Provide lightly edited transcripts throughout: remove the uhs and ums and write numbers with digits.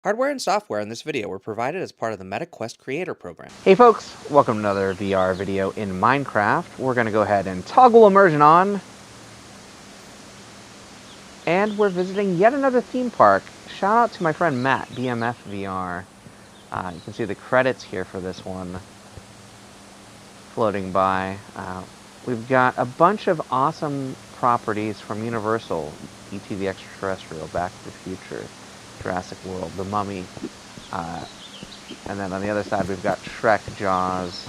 Hardware and software in this video were provided as part of the MetaQuest Creator Program. Hey folks, welcome to another VR video in Minecraft. We're going to go ahead and toggle immersion on. And we're visiting yet another theme park. Shout out to my friend Matt, BMF VR. You can see the credits here for this one floating by. We've got a bunch of awesome properties from Universal. E.T. the Extraterrestrial, Back to the Future, Jurassic World, The Mummy. And then on the other side, we've got Shrek, Jaws,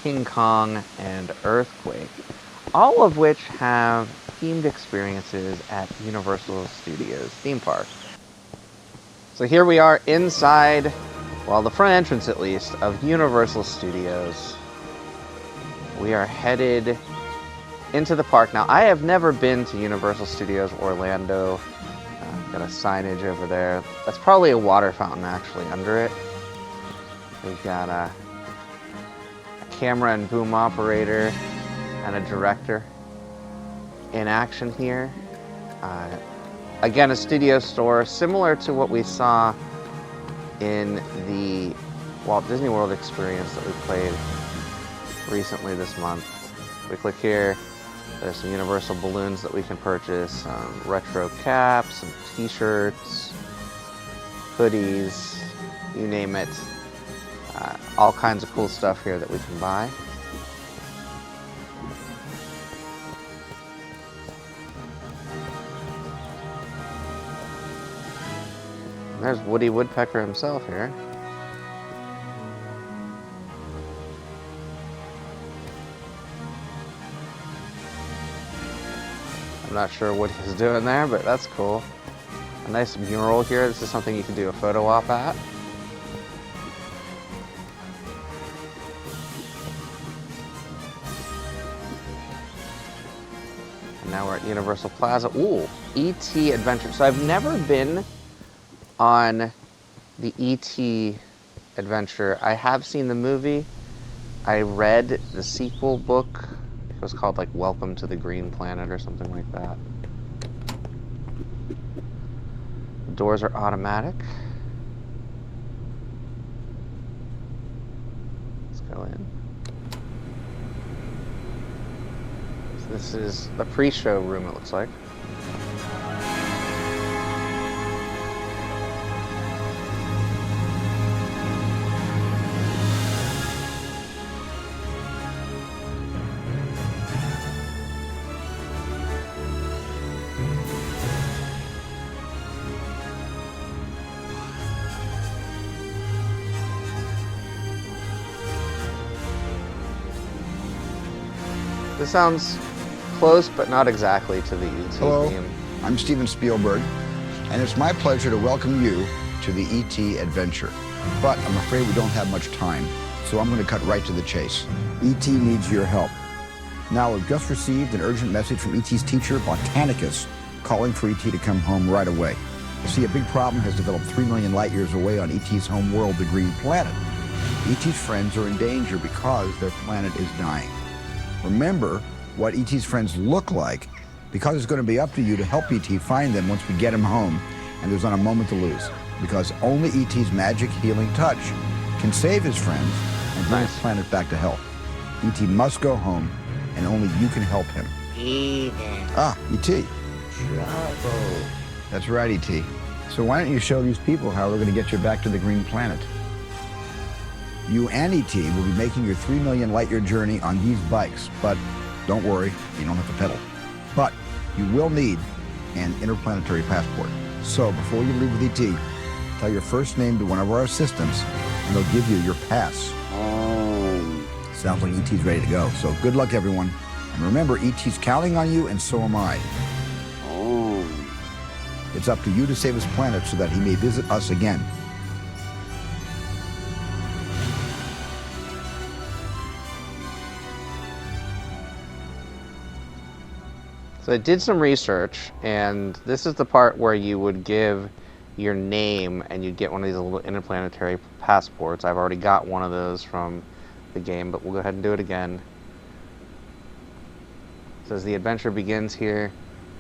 King Kong, and Earthquake, all of which have themed experiences at Universal Studios theme park. So here we are inside, well, the front entrance at least, of Universal Studios. We are headed into the park. Now, I have never been to Universal Studios Orlando. Got a signage over there. That's probably a water fountain actually under it. We've got a camera and boom operator and a director in action here. Again, a studio store similar to what we saw in the Walt Disney World experience that we played recently this month. We click here. There's some Universal balloons that we can purchase, some retro caps, some t-shirts, hoodies, you name it. All kinds of cool stuff here that we can buy. And there's Woody Woodpecker himself here. I'm not sure what he's doing there, but that's cool. A nice mural here. This is something you can do a photo op at. And now we're at Universal Plaza. Ooh, E.T. Adventure. So I've never been on the E.T. Adventure. I have seen the movie. I read the sequel book. It was called like Welcome to the Green Planet or something like that. The doors are automatic. Let's go in. So this is the pre-show room, it looks like. This sounds close, but not exactly to the E.T. Hello, theme. I'm Steven Spielberg, and it's my pleasure to welcome you to the E.T. Adventure. But I'm afraid we don't have much time, so I'm going to cut right to the chase. E.T. needs your help. Now, we've just received an urgent message from E.T.'s teacher, Botanicus, calling for E.T. to come home right away. You see, a big problem has developed 3 million light years away on E.T.'s home world, the Green Planet. E.T.'s friends are in danger because their planet is dying. Remember what E.T.'s friends look like, because it's going to be up to you to help E.T. find them once we get him home, and there's not a moment to lose, because only E.T.'s magic healing touch can save his friends and bring his planet back to health. E.T. must go home, and only you can help him. Ah, E.T. Trouble. That's right, E.T. So why don't you show these people how we're going to get you back to the Green Planet? You and E.T. will be making your 3 million light year journey on these bikes, but don't worry, you don't have to pedal. But you will need an interplanetary passport. So before you leave with E.T., tell your first name to one of our assistants, and they'll give you your pass. Sounds like E.T.'s ready to go, so good luck, everyone. And remember, E.T.'s counting on you, and so am I. It's up to you to save his planet so that he may visit us again. So I did some research, and this is the part where you would give your name and you'd get one of these little interplanetary passports. I've already got one of those from the game, but we'll go ahead and do it again. It says the adventure begins here.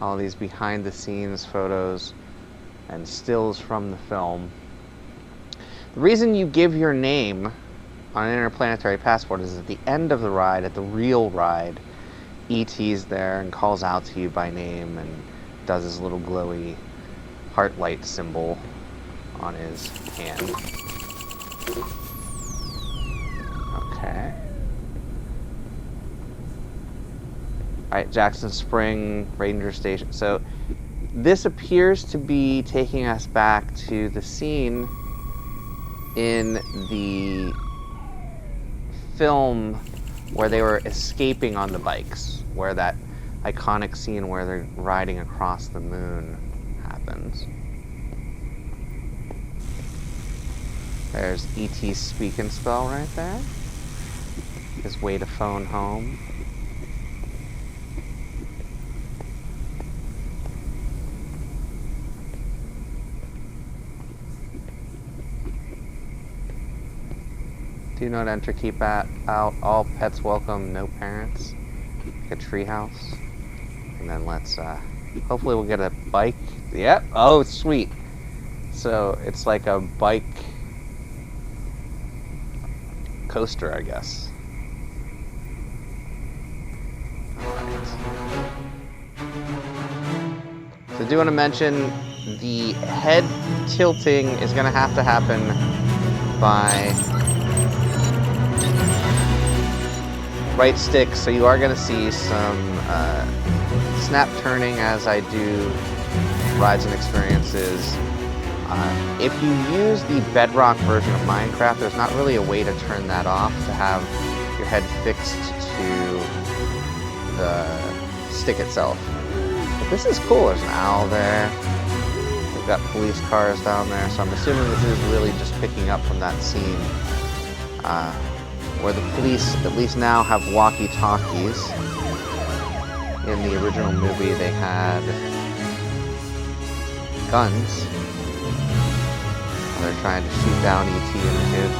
All these behind the scenes photos and stills from the film. The reason you give your name on an interplanetary passport is at the end of the ride, at the real ride, E.T.'s there and calls out to you by name and does his little glowy heart light symbol on his hand. Okay. Alright, Jackson Spring Ranger Station. So this appears to be taking us back to the scene in the film where they were escaping on the bikes, where that iconic scene where they're riding across the moon happens. There's E.T.'s speak and spell right there. His way to phone home. Do not enter, keep out, all pets welcome, no parents. Like a treehouse. And then let's, hopefully we'll get a bike. Yep, oh sweet. So it's like a bike coaster, I guess. Alright. So I do want to mention the head tilting is going to happen by right stick, so you are going to see some snap turning as I do rides and experiences. If you use the Bedrock version of Minecraft, there's not really a way to turn that off to have your head fixed to the stick itself. But this is cool. There's an owl there. We've got police cars down there, so I'm assuming this is really just picking up from that scene where the police, at least now, have walkie-talkies. In the original movie, they had guns. They're trying to shoot down E.T. and the kids.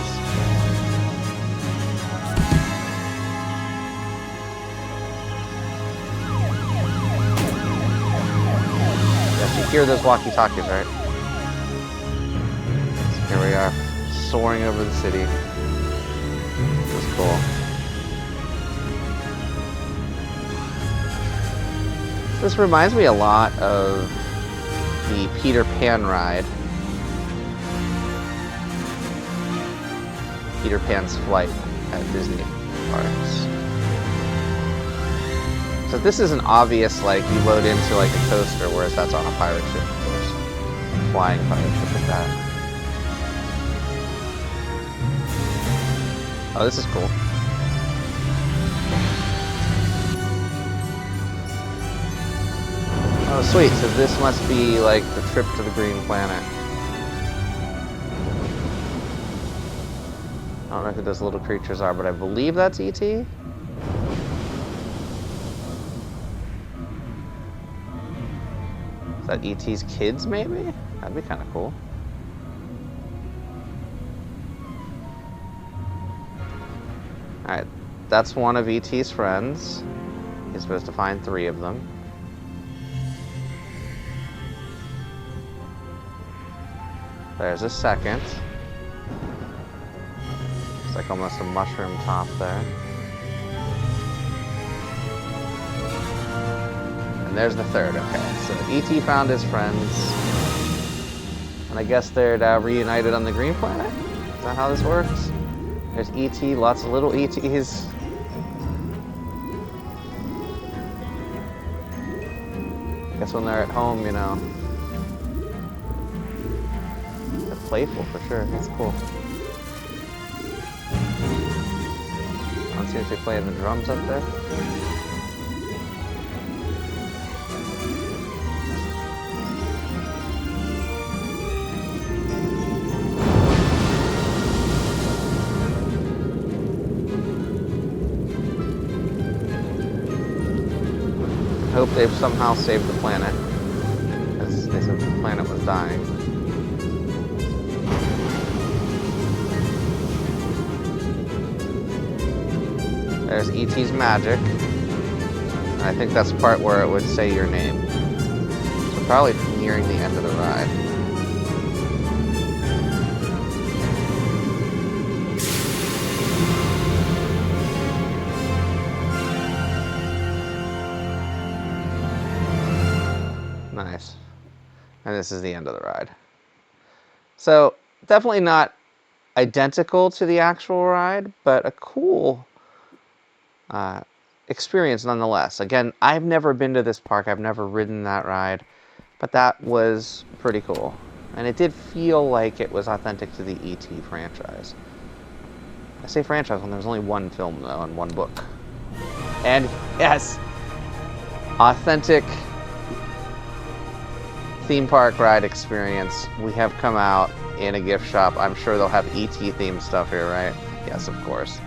Yes, you hear those walkie-talkies, right? So here we are, soaring over the city. This is cool. This reminds me a lot of the Peter Pan ride. Peter Pan's Flight at Disney parks. So this is an obvious, like, you load into like a coaster, whereas that's on a pirate ship, of course. Flying pirate ship like that. Oh, this is cool. Oh, sweet. So this must be like the trip to the Green Planet. I don't know who those little creatures are, but I believe that's E.T. Is that E.T.'s kids, maybe? That'd be kind of cool. Alright, that's one of E.T.'s friends. He's supposed to find 3 of them. There's a second. It's like almost a mushroom top there. And there's the third, okay. So E.T. found his friends. And I guess they're now reunited on the Green Planet? Is that how this works? There's E.T., lots of little E.T.s. I guess when they're at home, you know, they're playful for sure. That's cool. One seems to be playing the drums up there. I hope they've somehow saved the planet, as they said the planet was dying. There's E.T.'s magic. And I think that's the part where it would say your name. So probably nearing the end of the ride. And this is the end of the ride. So definitely not identical to the actual ride, but a cool experience nonetheless. Again, I've never been to this park. I've never ridden that ride, but that was pretty cool. And it did feel like it was authentic to the E.T. franchise. I say franchise when there's only one film, though, and one book. And, yes, authentic theme park ride experience. We have come out in a gift shop. I'm sure they'll have E.T. themed stuff here, right? Yes, of course.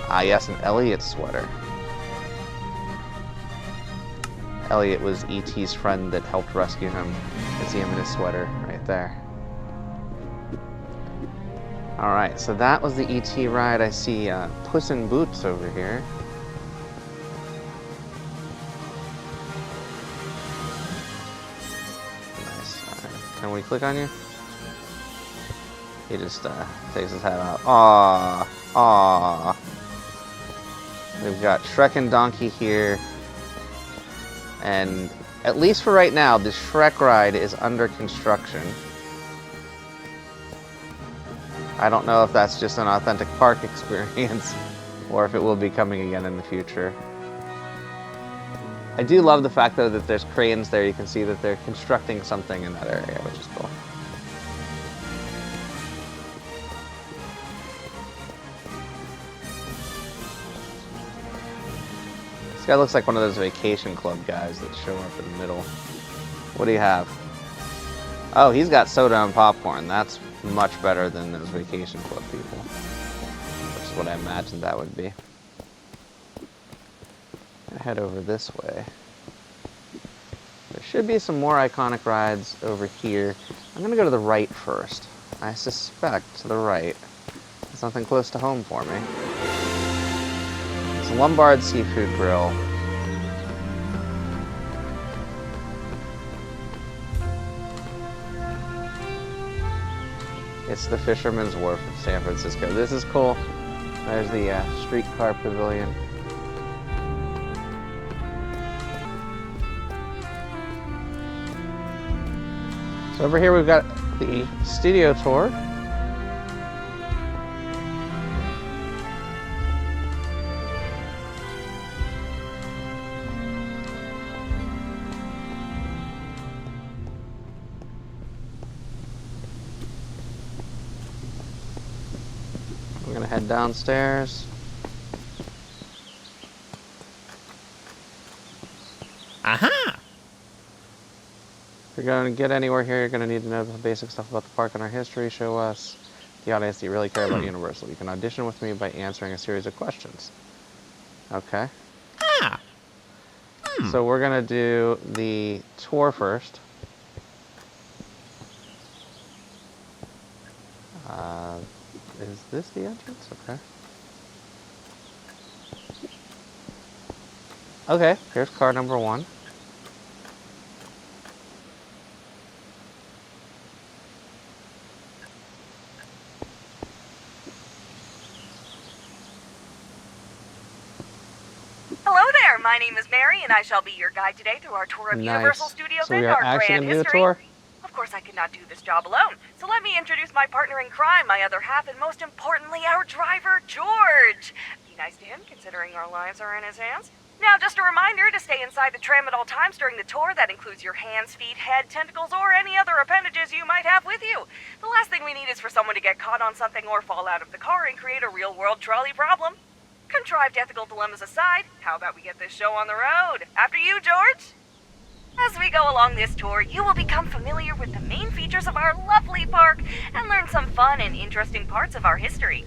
Ah, yes, an Elliot sweater. Elliot was E.T.'s friend that helped rescue him. You can see him in his sweater right there. Alright, so that was the E.T. ride. I see Puss in Boots over here. Nice. Can we click on you? He just takes his hat off. Aww. Aww. We've got Shrek and Donkey here. And at least for right now, the Shrek ride is under construction. I don't know if that's just an authentic park experience or if it will be coming again in the future. I do love the fact, though, that there's cranes there. You can see that they're constructing something in that area, which is cool. This guy looks like one of those vacation club guys that show up in the middle. What do you have? Oh, he's got soda and popcorn. That's much better than those vacation club people, which is what I imagined that would be. I'm gonna head over this way. There should be some more iconic rides over here. I'm gonna go to the right first. I suspect to the right is something close to home for me. It's Lombard Seafood Grill. It's the Fisherman's Wharf of San Francisco. This is cool. There's the streetcar pavilion. So over here we've got the studio tour. We're gonna head downstairs. Aha! If you're going to get anywhere here, you're going to need to know the basic stuff about the park and our history. Show us, the audience, that you really care about Universal. You can audition with me by answering a series of questions. Okay. Ah! So we're going to do the tour first. Is this the entrance? Okay. Okay, here's car number 1. Hello there, my name is Mary, and I shall be your guide today through our tour of Universal Studios So we and are our actually grand going to do the history. tour? Of course, I could not do this job alone, so let me introduce my partner in crime, my other half, and most importantly, our driver, George. Be nice to him, considering our lives are in his hands. Now, just a reminder to stay inside the tram at all times during the tour. That includes your hands, feet, head, tentacles, or any other appendages you might have with you. The last thing we need is for someone to get caught on something or fall out of the car and create a real-world trolley problem. Contrived ethical dilemmas aside, how about we get this show on the road? After you, George! As we go along this tour, you will become familiar with the main features of our lovely park and learn some fun and interesting parts of our history.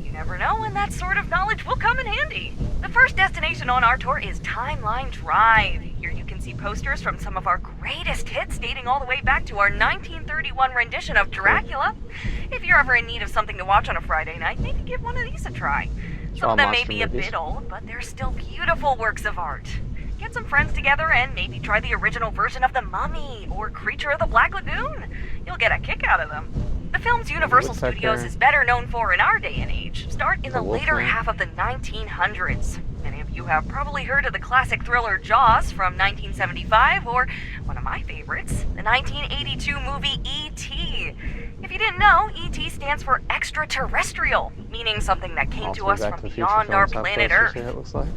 You never know when that sort of knowledge will come in handy. The first destination on our tour is Timeline Drive. Here you can see posters from some of our greatest hits dating all the way back to our 1931 rendition of Dracula. If you're ever in need of something to watch on a Friday night, maybe give one of these a try. Some of them may be a bit old, but they're still beautiful works of art. Get some friends together and maybe try the original version of The Mummy or Creature of the Black Lagoon. You'll get a kick out of them. The films Universal Studios is better known for in our day and age start in the later half of the 1900s. Many of You have probably heard of the classic thriller Jaws from 1975, or one of my favorites, the 1982 movie E.T. If you didn't know, E.T. stands for extraterrestrial, meaning something that came to us from beyond our planet Earth. It looks like.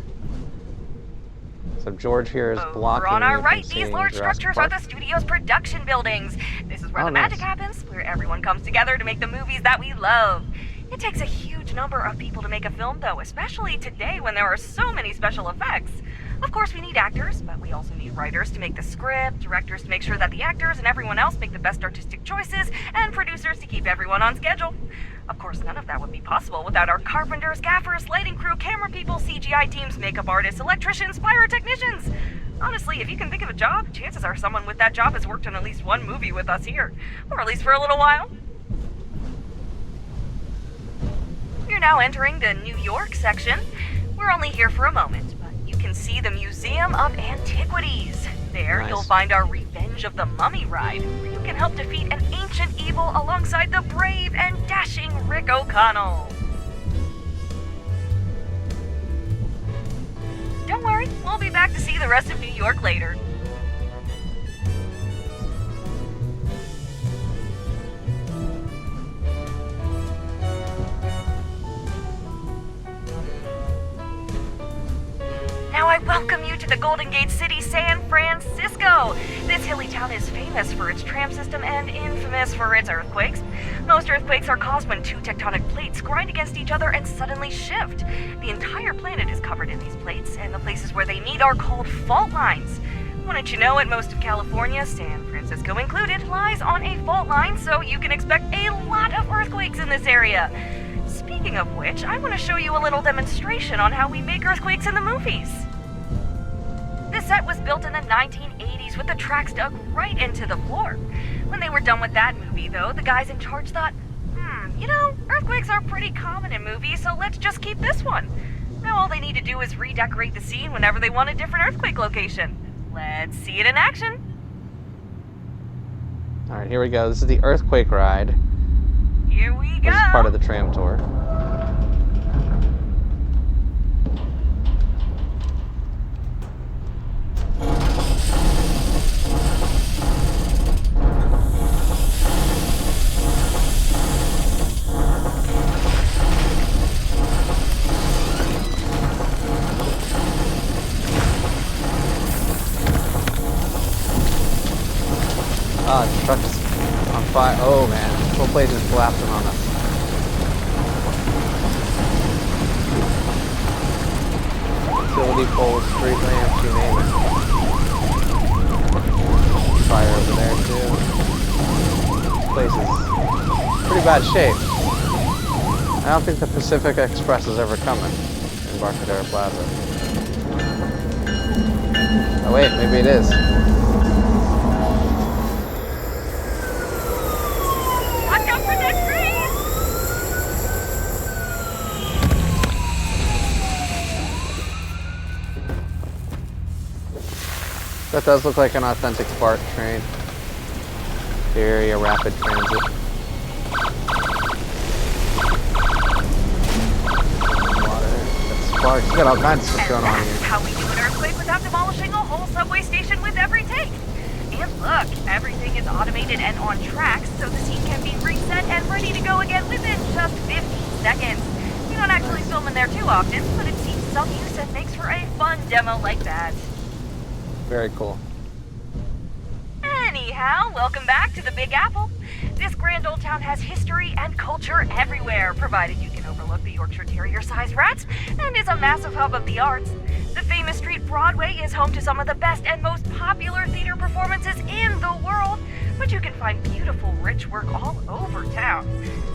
So George here is blocking. Over on our me right, from these seeing large Jurassic structures Park. are the studio's production buildings. This is where the magic happens, where everyone comes together to make the movies that we love. It takes a huge number of people to make a film, though, especially today when there are so many special effects. Of course, we need actors, but we also need writers to make the script, directors to make sure that the actors and everyone else make the best artistic choices, and producers to keep everyone on schedule. Of course, none of that would be possible without our carpenters, gaffers, lighting crew, camera people, CGI teams, makeup artists, electricians, pyrotechnicians. Honestly, if you can think of a job, chances are someone with that job has worked on at least one movie with us here, or at least for a little while. We're now entering the New York section. We're only here for a moment, but you can see the Museum of Antiquities. There, Nice. you'll find our Revenge of the Mummy ride, where you can help defeat an ancient evil alongside the brave and dashing Rick O'Connell. Don't worry, we'll be back to see the rest of New York later. Now I welcome you to the Golden Gate City, San Francisco. This hilly town is famous for its tram system and infamous for its earthquakes. Most earthquakes are caused when two tectonic plates grind against each other and suddenly shift. The entire planet is covered in these plates, and the places where they meet are called fault lines. Wouldn't you know it, most of California, San Francisco included, lies on a fault line, so you can expect a lot of earthquakes in this area. Speaking of which, I want to show you a little demonstration on how we make earthquakes in the movies. This set was built in the 1980s with the tracks dug right into the floor. When they were done with that movie, though, the guys in charge thought, earthquakes are pretty common in movies, so let's just keep this one. Now all they need to do is redecorate the scene whenever they want a different earthquake location. Let's see it in action. Alright, here we go. This is the earthquake ride, Here we which go. is part of the tram tour. Ah, the truck's on fire. Oh man, this whole place is collapsing on us. Utility poles, street lamps, you name it. Fire over there too. This place is pretty bad shape. I don't think the Pacific Express is ever coming in Embarcadero Plaza. Oh wait, maybe it is. Watch out for that train! That does look like an authentic BART train. Very rapid transit. Water. That's Sparks. You got all kinds of stuff And going on that's here. how we do an earthquake without demolishing a whole subway station with every take. And look, everything is automated and on tracks, so the scene can be reset and ready to go again within just 15 seconds. We don't actually film in there too often, but it sees some use and makes for a fun demo like that. Very cool. Anyhow, welcome back to the Big Apple. This grand old town has history and culture everywhere, provided you can overlook the Yorkshire Terrier-sized rats, and is a massive hub of the arts. The famous street Broadway is home to some of the best and most popular theater performances in the world, but you can find beautiful, rich work all over town.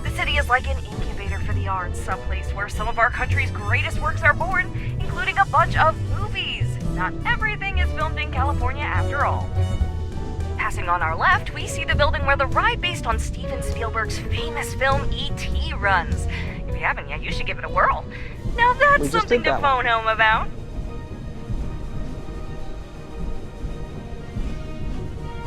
The city is like an incubator for the arts, a place where some of our country's greatest works are born, including a bunch of movies. Not everything is filmed in California after all. Passing on our left, we see the building where the ride based on Steven Spielberg's famous film E.T. runs. If you haven't yet, you should give it a whirl. Now We that's just something did to that one. phone home about.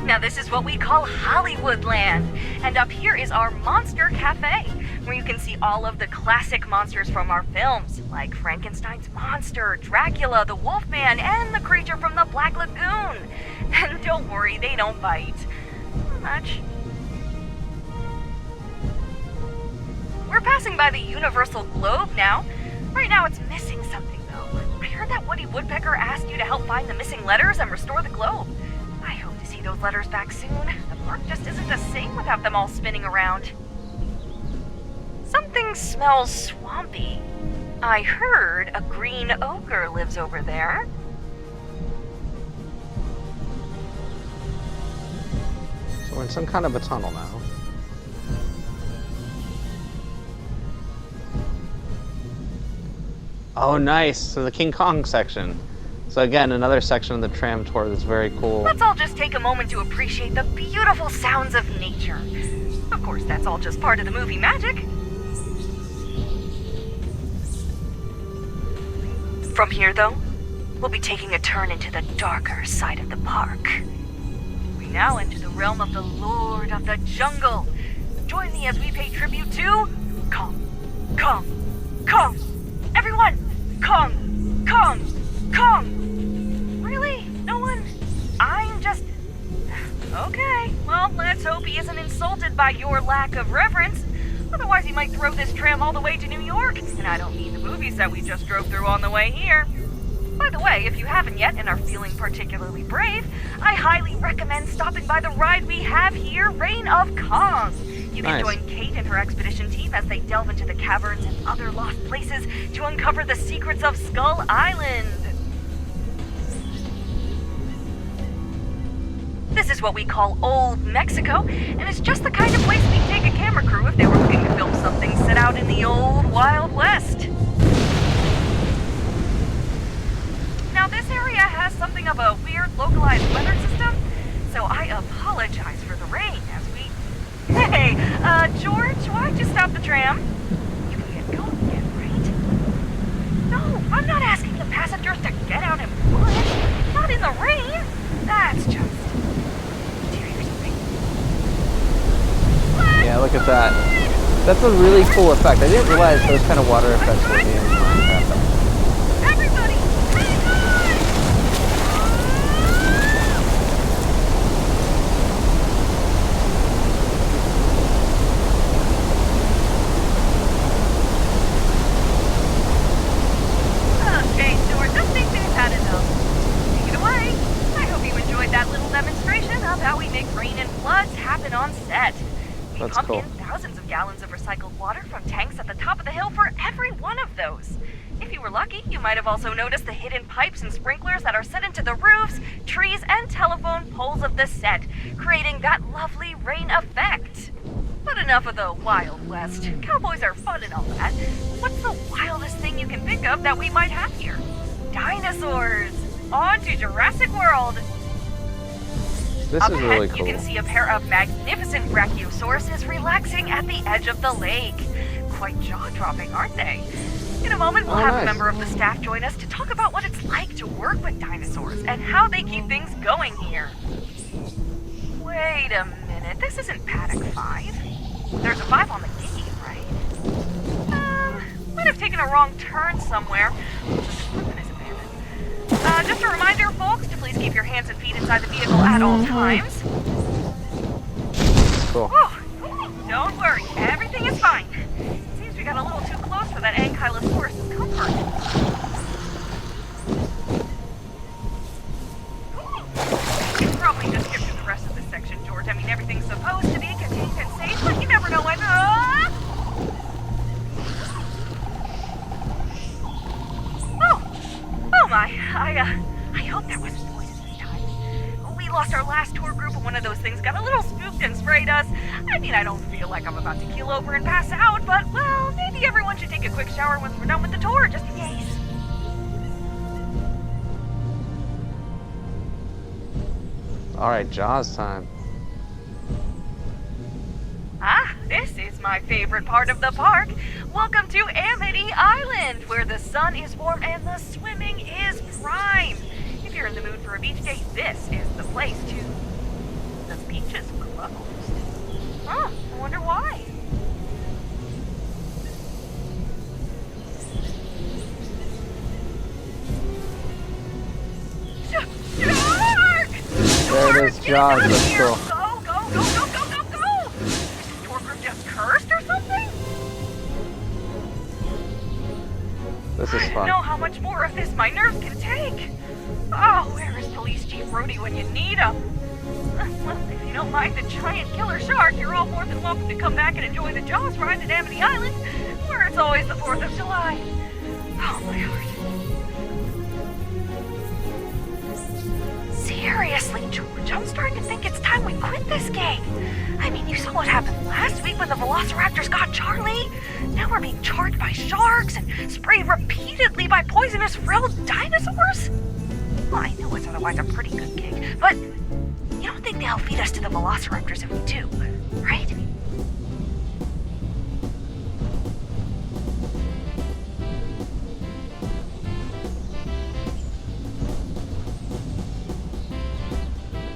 Now this is what we call Hollywoodland, and up here is our Monster Cafe. where you can see all of the classic monsters from our films, like Frankenstein's monster, Dracula, the Wolfman, and the creature from the Black Lagoon. And don't worry, they don't bite. Much. We're passing by the Universal Globe now. Right now it's missing something, though. I heard that Woody Woodpecker asked you to help find the missing letters and restore the globe. I hope to see those letters back soon. The park just isn't the same without them all spinning around. Something smells swampy. I heard a green ogre lives over there. So we're in some kind of a tunnel now. Oh, nice. So the King Kong section. So again, another section of the tram tour that's very cool. Let's all just take a moment to appreciate the beautiful sounds of nature. Of course, that's all just part of the movie magic. From here, though, we'll be taking a turn into the darker side of the park. We now enter the realm of the Lord of the Jungle. Join me as we pay tribute to Kong, Kong, Kong. Everyone, Kong, Kong, Kong. Really? No one? I'm just... Okay, well, let's hope he isn't insulted by your lack of reverence. Otherwise, he might throw this tram all the way to New York. And I don't mean the movies that we just drove through on the way here. By the way, if you haven't yet and are feeling particularly brave, I highly recommend stopping by the ride we have here, Reign of Kong. You can join Kate and her expedition team as they delve into the caverns and other lost places to uncover the secrets of Skull Island. This is what we call Old Mexico, and it's just the kind of place we'd take a camera crew if they were looking to film something set out in the old Wild West. Now, this area has something of a weird localized weather system, so I apologize for the rain as we... Hey, George, why'd you stop the tram? You can get going again, right? No, I'm not asking the passengers to get out and push. Not in the rain. That's just... Yeah, look at that. That's a really cool effect. I didn't realize those kind of water effects were in Minecraft. Everybody, hang on! Okay, George, I think they've had enough. Take it away. I hope you enjoyed that little demonstration of how we make rain and floods happen on set. We That's pump cool. in thousands of gallons of recycled water from tanks at the top of the hill for every one of those. If you were lucky, you might have also noticed the hidden pipes and sprinklers that are set into the roofs, trees, and telephone poles of the set, creating that lovely rain effect. But enough of the Wild West. Cowboys are fun and all that. What's the wildest thing you can think of that we might have here? Dinosaurs! On to Jurassic World! This Up is ahead, really you cool. can see a pair of magnificent brachiosauruses relaxing at the edge of the lake. Quite jaw-dropping, aren't they? In a moment, we'll Oh, have nice. a member of the staff join us to talk about what it's like to work with dinosaurs and how they keep things going here. Wait a minute, this isn't Paddock 5. There's a 5 on the gate, right? Might have taken a wrong turn somewhere. This equipment is abandoned. Just a reminder, folks, to please keep your hands and feet inside the vehicle at all times. Cool. Whew. Don't worry, everything is fine. Seems we got a little too close for that Ankylosaurus' comfort. You can probably just skip through the rest of this section, George. I mean, everything's supposed to be contained and safe, but you never know when... Oh my, I hope that wasn't poison this time. We lost our last tour group and one of those things got a little spooked and sprayed us. I mean, I don't feel like I'm about to keel over and pass out, but, well, maybe everyone should take a quick shower once we're done with the tour, just in case. Alright, Jaws time. Ah, this is my favorite part of the park. Welcome to Amity Island, where the sun is warm and the swimming is prime. If you're in the mood for a beach day, this is the place to... The beach is closed. Huh, I wonder why. Jaws, Get that's here. cool. Go, go, go, go, go, go, go! Is this tour group just cursed or something? This is I don't fun. know how much more of this my nerves can take. Oh, where is Police Chief Brody when you need him? Well, if you don't mind the giant killer shark, you're all more than welcome to come back and enjoy the Jaws ride at Amity Island, where it's always the 4th of July. Oh, my heart. Seriously, George, I'm starting to think it's time we quit this gig. I mean, you saw what happened last week when the Velociraptors got Charlie. Now we're being charged by sharks and sprayed repeatedly by poisonous frilled dinosaurs. Well, I know it's otherwise a pretty good gig, but you don't think they'll feed us to the Velociraptors if we do, right?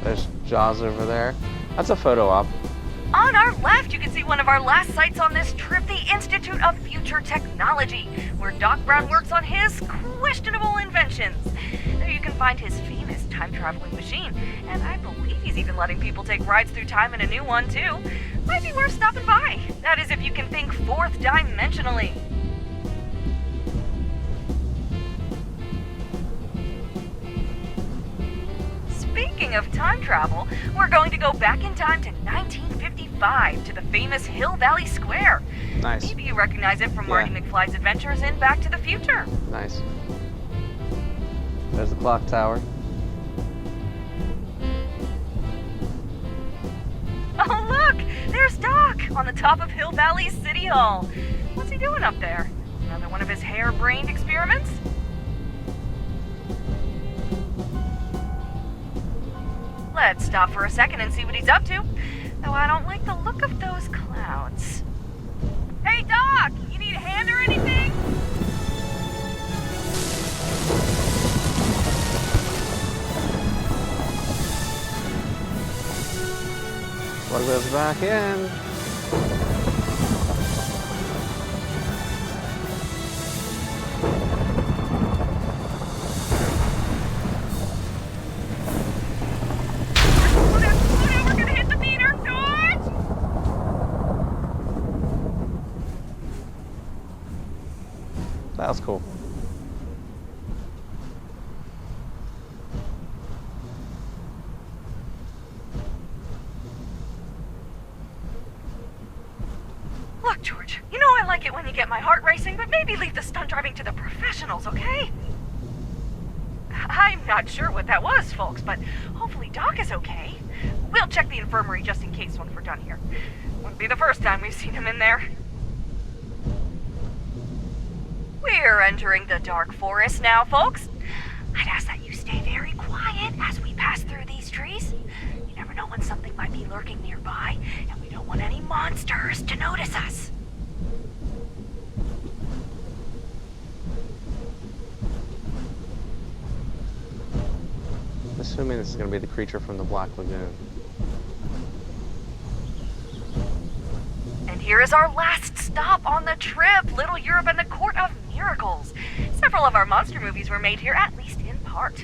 There's Jaws over there. That's a photo op. On our left, you can see one of our last sites on this trip, the Institute of Future Technology, where Doc Brown works on his questionable inventions. There you can find his famous time-traveling machine, and I believe he's even letting people take rides through time in a new one, too. Might be worth stopping by. That is if you can think fourth dimensionally. Speaking of time travel, we're going to go back in time to 1955 to the famous Hill Valley Square. Nice. Maybe you recognize it from Marty Yeah. McFly's adventures in Back to the Future. Nice. There's the clock tower. Oh, look! There's Doc on the top of Hill Valley City Hall. What's he doing up there? Another one of his harebrained experiments? Let's stop for a second and see what he's up to. Though I don't like the look of those clouds. Hey, Doc! You need a hand or anything? Plug those back in. Slow down, we're gonna hit the meter, George! That was cool. Look, George, you know I like it when you get my heart racing, but maybe leave the stunt driving to the professionals, okay? I'm not sure what that was, folks, but hopefully Doc is okay. We'll check the infirmary just in case when we're done here. Wouldn't be the first time we've seen him in there. We're entering the dark forest now, folks. I'd ask that you stay very quiet as we pass through these trees. You never know when something might be lurking nearby, and we don't want any monsters to notice us. Assuming this is going to be the creature from the Black Lagoon. And here is our last stop on the trip, Little Europe and the Court of Miracles. Several of our monster movies were made here, at least in part.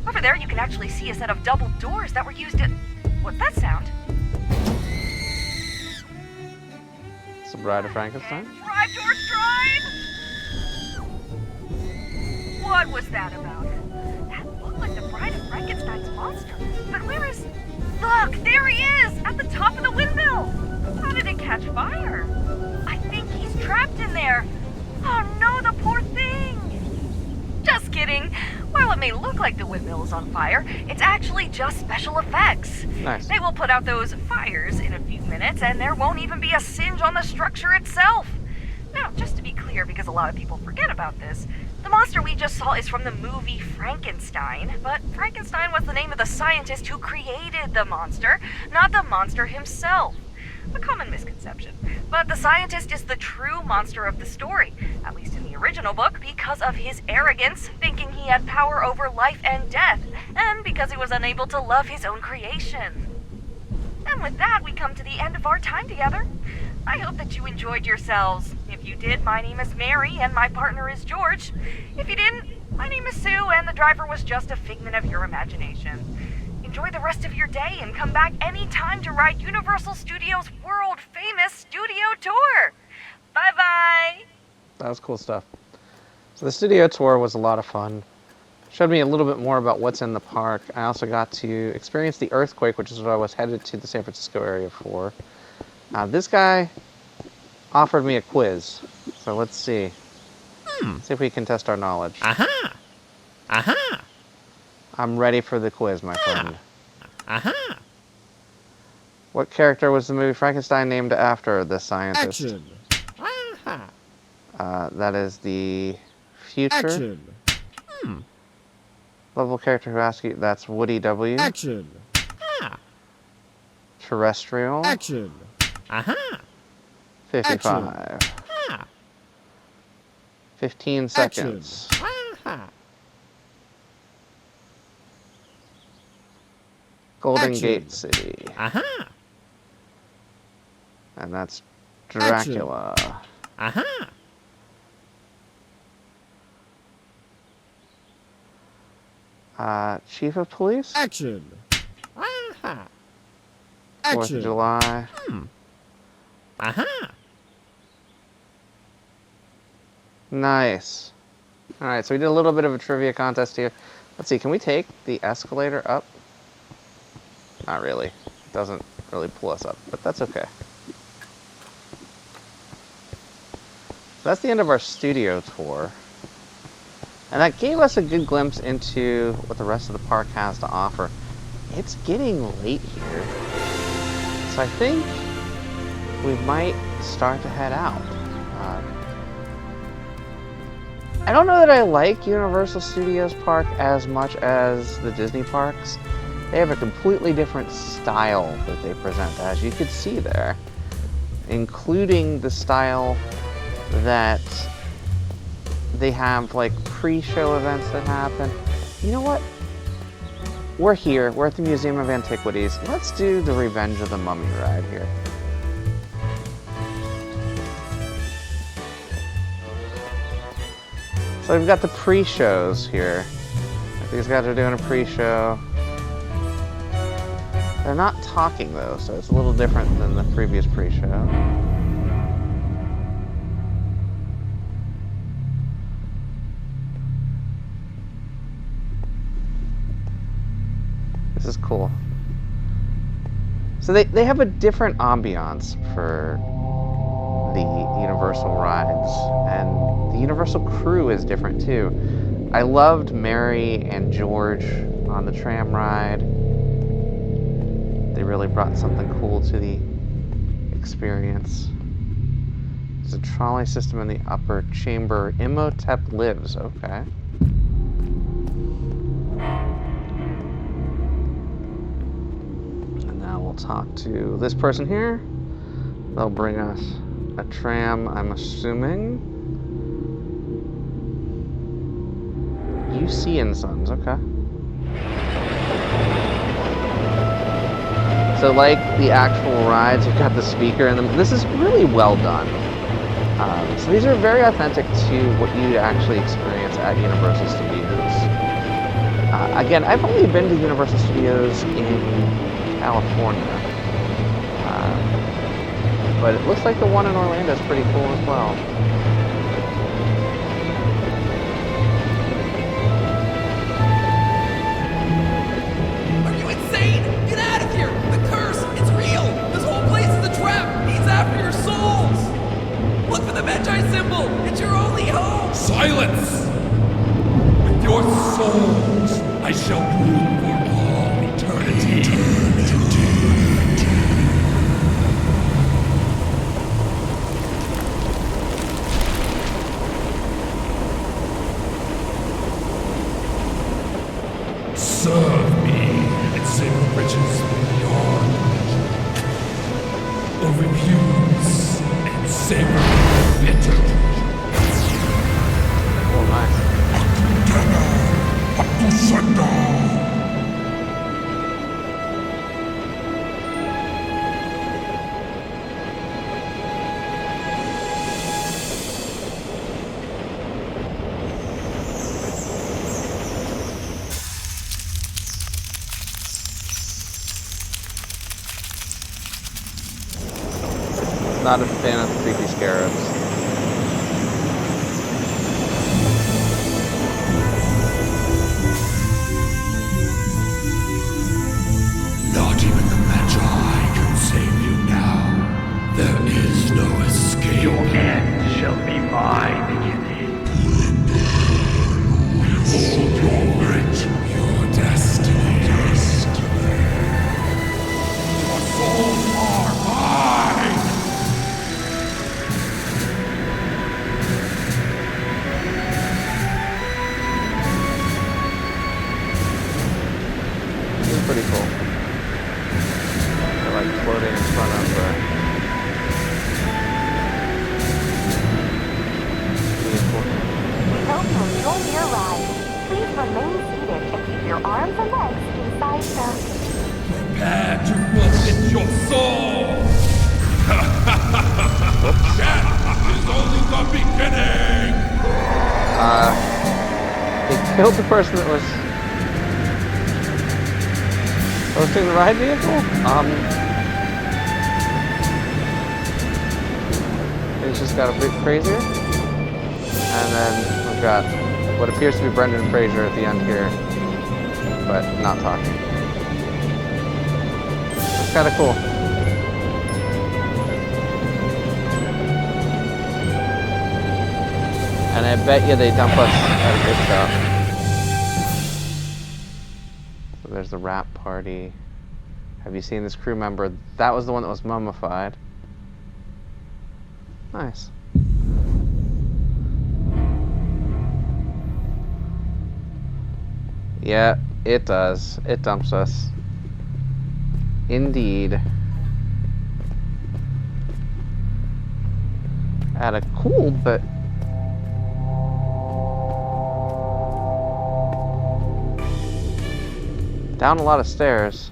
Over there, you can actually see a set of double doors that were used in... What's that sound? It's the Bride of Frankenstein? Drive, George, drive! What was that about? That looked like the Bride of Frankenstein's monster. But where is... Look, there he is! At the top of the windmill! How did it catch fire? I think he's trapped in there. Oh no, the poor thing! Just kidding. While it may look like the windmill is on fire, it's actually just special effects. Nice. They will put out those fires in a few minutes, and there won't even be a singe on the structure itself. Now, just to be clear, because a lot of people forget about this, the monster we just saw is from the movie Frankenstein, but Frankenstein was the name of the scientist who created the monster, not the monster himself. A common misconception. But the scientist is the true monster of the story, at least in the original book, because of his arrogance, thinking he had power over life and death, and because he was unable to love his own creation. And with that, we come to the end of our time together. I hope that you enjoyed yourselves. If you did, my name is Mary, and my partner is George. If you didn't, my name is Sue, and the driver was just a figment of your imagination. enjoy the rest of your day and come back anytime to ride Universal Studios' world-famous studio tour. Bye-bye! That was cool stuff. So the studio tour was a lot of fun. Showed me a little bit more about what's in the park. I also got to experience the earthquake, which is what I was headed to the San Francisco area for. This guy offered me a quiz. So let's see. See if we can test our knowledge. Aha! Aha! I'm ready for the quiz, my friend. Aha! What character was the movie Frankenstein named after the scientist? Action! Aha! That is the future Action! level character who asked you. That's Woody W. Action! Ah! Terrestrial. Action! Aha! 55. Ah! 15 Action! seconds. Aha! Golden Action. Gate City. Aha! And that's Dracula. Aha! Chief of Police? Action! Aha! 4th Action! of July. Aha! Nice. Alright, so we did a little bit of a trivia contest here. Let's see, can we take the escalator up? Not really. It doesn't really pull us up, but that's okay. So that's the end of our studio tour. And that gave us a good glimpse into what the rest of the park has to offer. It's getting late here, so I think we might start to head out. I don't know that I like Universal Studios Park as much as the Disney parks. They have a completely different style that they present, as you could see there, including the style that they have, like pre-show events that happen. You know what? We're here. We're at the Museum of Antiquities. Let's do the Revenge of the Mummy ride here. So we've got the pre-shows here. These guys are doing a pre-show. They're not talking though, so it's a little different than the previous pre-show. This is cool. So they have a different ambiance for the Universal rides, and the Universal crew is different too. I loved Mary and George on the tram ride. They really brought something cool to the experience. There's a trolley system in the upper chamber. Imhotep lives, okay. And now we'll talk to this person here. They'll bring us a tram, I'm assuming. UC and Sons, okay. So like the actual rides, you've got the speaker in them. This is really well done. So these are very authentic to what you'd actually experience at Universal Studios. Again, I've only been to Universal Studios in California. But it looks like the one in Orlando is pretty cool as well. Are you insane? Get out of here! The curse! It's real! This whole place is a trap! He's after your souls! Look for the Magi symbol! It's your only home! Silence! With your souls, I shall rule for all eternity. Serve me and save riches beyond measure. Or refuse and savor bitter. Oh, nice. Not a fan of creepy scarabs. Not even the Magi can save you now. There is no escape. Your end shall be my beginning. Hold your grit, your destiny. Your souls are mine. This is pretty cool. They're like floating in front of We hope you enjoyed your ride. Please remain seated and keep your arms and legs inside the... Prepare to forfeit your soul. Death is only the beginning. They killed the person that was hosting the ride vehicle? It's just got a bit crazier. And then we've got what appears to be Brendan Fraser at the end here, but not talking. It's kind of cool. And I bet you they dump us at a gift shop. So there's the wrap party. Have you seen this crew member? That was the one that was mummified. Nice. Yeah, it does. It dumps us. Indeed. At a cool but down a lot of stairs.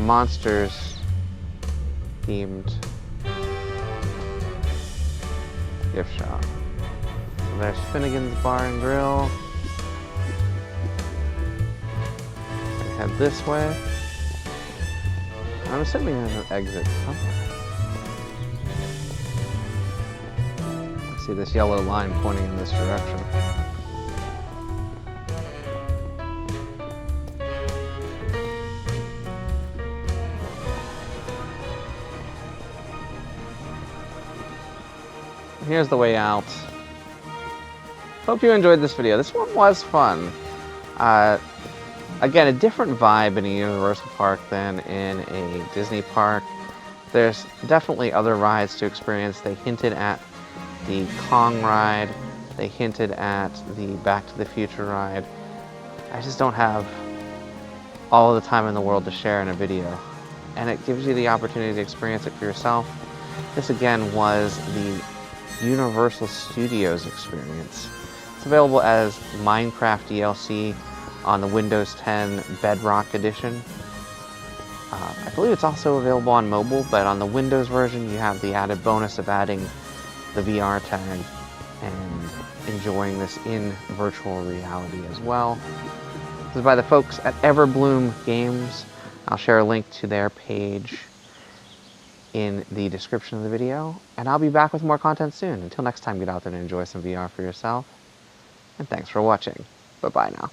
Monsters themed gift shop. So there's Finnegan's Bar and Grill. And head this way. I'm assuming there's an exit somewhere. I see this yellow line pointing in this direction. Here's the way out. Hope you enjoyed this video. This one was fun. Again, a different vibe in a Universal park than in a Disney park. There's definitely other rides to experience. They hinted at the Kong ride. They hinted at the Back to the Future ride. I just don't have all of the time in the world to share in a video. And it gives you the opportunity to experience it for yourself. This again was the Universal Studios experience. It's available as Minecraft DLC on the Windows 10 Bedrock Edition. I believe it's also available on mobile, but on the Windows version you have the added bonus of adding the VR tag and enjoying this in virtual reality as well. This is by the folks at Everbloom Games. I'll share a link to their page in the description of the video, and I'll be back with more content soon. Until next time, get out there and enjoy some VR for yourself, and thanks for watching. Bye-bye now.